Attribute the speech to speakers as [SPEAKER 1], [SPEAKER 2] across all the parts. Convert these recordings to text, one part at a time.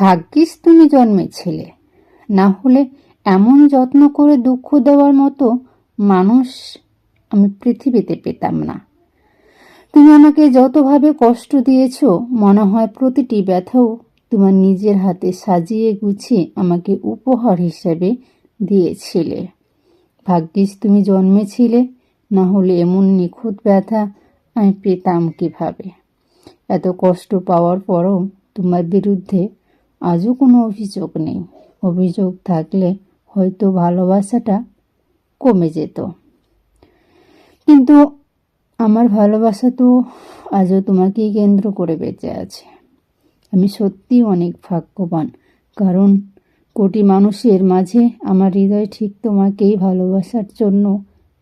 [SPEAKER 1] ভাগ্যিস তুমি জন্মেছিলে, না হলে এমন যত্ন করে দুঃখ দেওয়ার মতো মানুষ আমি পৃথিবীতে পেতাম না। তুমি আমাকে যতভাবে কষ্ট দিয়েছ, মনে হয় প্রতিটি ব্যথাও তোমার নিজের হাতে সাজিয়ে গুছিয়ে আমাকে উপহার হিসেবে দিয়েছিলে। ভাগ্যিস তুমি জন্মেছিলে, না হলে এমন নিখুঁত ব্যথা আমি পেতাম কিভাবে। এত কষ্ট পাওয়ার পরও তোমার বিরুদ্ধে আজও কোনো অভিযোগ নেই। অভিযোগ থাকলে হয়তো ভালোবাসাটা কমে যেত, কিন্তু আমার ভালোবাসা তো আজও তোমাকেই কেন্দ্র করে বেঁচে আছে। আমি সত্যিই অনেক ভাগ্যবান, কারণ কোটি মানুষের মাঝে আমার হৃদয় ঠিক তোমাকেই ভালোবাসার জন্য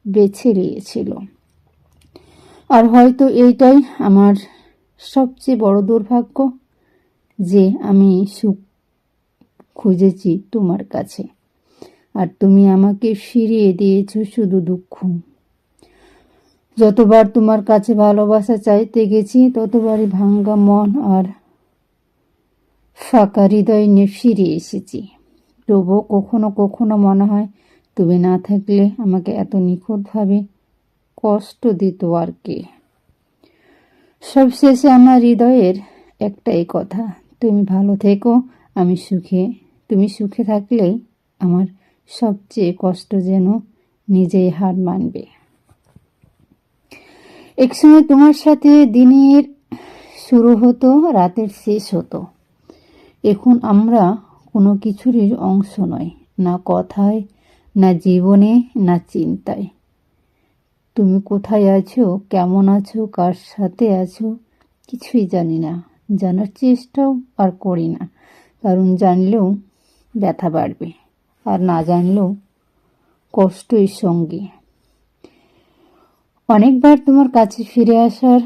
[SPEAKER 1] বেছে নিয়েছিল। আর হয়তো এইটাই আমার সবচেয়ে বড় দুর্ভাগ্য, যে আমি সুখ খুঁজেছি তোমার কাছে, আর তুমি আমাকে ফিরিয়ে দিয়েছ শুধু দুঃখ। যতবার তোমার কাছে ভালোবাসা চাইতে গেছি, ততবারই ভাঙ্গা মন আর ফাঁকা হৃদয় নিয়ে ফিরে এসেছি। তবুও কখনো কখনো মনে হয় তুমি না থাকলে আমাকে এত নিখুঁতভাবে কষ্ট দিত আর কে। সবশেষে আমার হৃদয়ের একটাই কথা, তুমি ভালো থেকো, আমি সুখে। তুমি সুখে থাকলেই আমার সবচেয়ে কষ্ট যেন নিজেই হার মানবে। একসময় তোমার সাথে দিনের শুরু হতো, রাতের শেষ হতো। এখন আমরা কোনো কিছুরই অংশ নয়, না কথায়, না জীবনে, না চিন্তায়। তুমি কোথায় আছো, কেমন আছো, কার সাথে আছো, কিছুই জানি না, জানার চেষ্টাও আর করি না। কারণ জানলেও ব্যথা বাড়বে, আর না জানলেও কষ্টই সঙ্গী। অনেকবার তোমার কাছে ফিরে আসার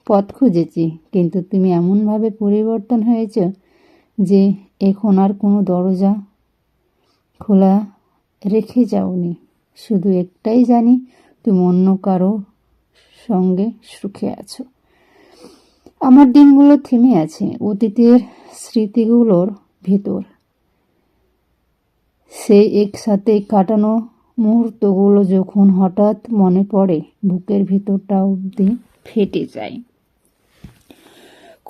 [SPEAKER 1] পথ খুঁজেছি, কিন্তু তুমি এমনভাবে পরিবর্তন হয়েছ যে এখন আর কোনো দরজা খোলা রেখে যাওনি। শুধু একটাই জানি, তুমি অন্য কারো সঙ্গে সুখে আছো। আমার দিনগুলো থেমে আছে অতীতের স্মৃতিগুলোর ভেতর। সেই একসাথে কাটানো মুহূর্তগুলো যখন হঠাৎ মনে পড়ে, বুকের ভেতরটা অবধি ফেটে যায়।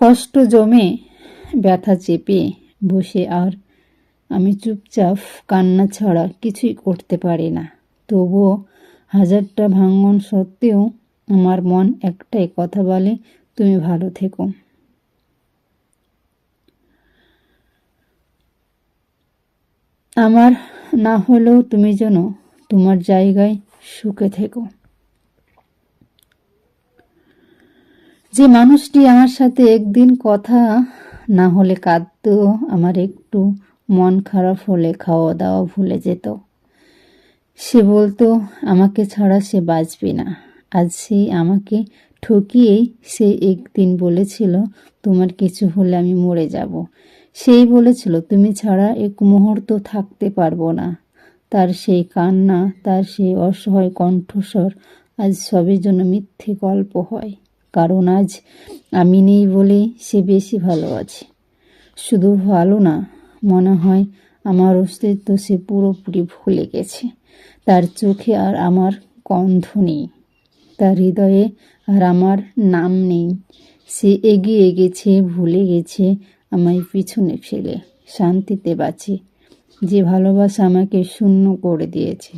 [SPEAKER 1] কষ্ট জমে ব্যথা চেপে বসে, আর আমি চুপচাপ কান্না ছাড়া কিছুই করতে পারি না। তবুও হাজারটা ভাঙন সত্ত্বেও আমার মন একটাই কথা বলে, তুমি ভালো থেকো। আমার না হলেও তুমি যেন তোমার জায়গায় সুখে থেকো। যে মানুষটি আমার সাথে একদিন কথা না হলে কাঁদত, আমার একটু মন খারাপ হলে খাওয়া দাওয়া ভুলে যেত, সে বলতো আমাকে ছাড়া সে বাঁচবে না। আজ সে আমাকে ঠকিয়েই সে একদিন বলেছিল, তোমার কিছু হলে আমি মরে যাব। সেই বলেছিল তুমি ছাড়া এক মুহূর্ত থাকতে পারবো না। তার সেই কান্না, তার সেই অসহায় কণ্ঠস্বর আজ সবের জন্য মিথ্যে গল্প হয়। কারণ আজ আমি নেই বলেই সে বেশি ভালো আছে। শুধু ভালো না, মনে হয় আমার অস্তিত্ব সে পুরোপুরি ভুলে গেছে। তার চোখে আর আমার গন্ধ নেই, তার হৃদয়ে আর আমার নাম নেই। সে এগিয়ে গেছে, ভুলে গেছে আমায় পিছনে ফেলে শান্তিতে বাঁচে। যে ভালোবাসা আমাকে শূন্য করে দিয়েছে,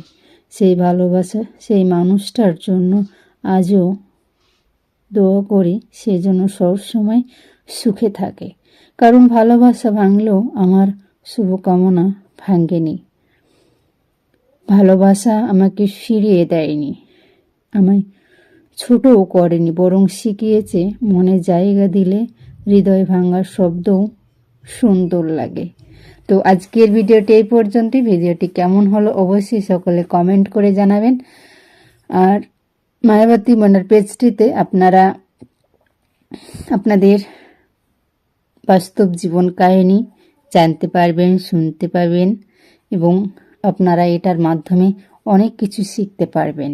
[SPEAKER 1] সেই ভালোবাসা, সেই মানুষটার জন্য আজও দোয়া করি সে যেন সবসময় সুখে থাকে। কারণ ভালোবাসা ভাঙলেও আমার শুভকামনা ভাঙেনি। ভালোবাসা আমাকে ফিরিয়ে দেয়নি, আমায় ছোটও করেনি, বরং শিখিয়েছে মনে জায়গা দিলে হৃদয় ভাঙার শব্দও সুন্দর লাগে। তো আজকের ভিডিওটি এই পর্যন্তই। ভিডিওটি কেমন হলো অবশ্যই সকলে কমেন্ট করে জানাবেন। আর মায়াবতী মনের পেজটিতে আপনারা আপনাদের বাস্তব জীবন কাহিনী জানতে পারবেন, শুনতে পারবেন, এবং আপনারা এটার মাধ্যমে অনেক কিছু শিখতে পারবেন।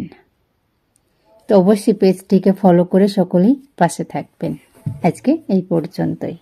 [SPEAKER 1] তো অবশ্যই পেজটিকে ফলো করে সকলেই পাশে থাকবেন। আজকে এই পর্যন্তই।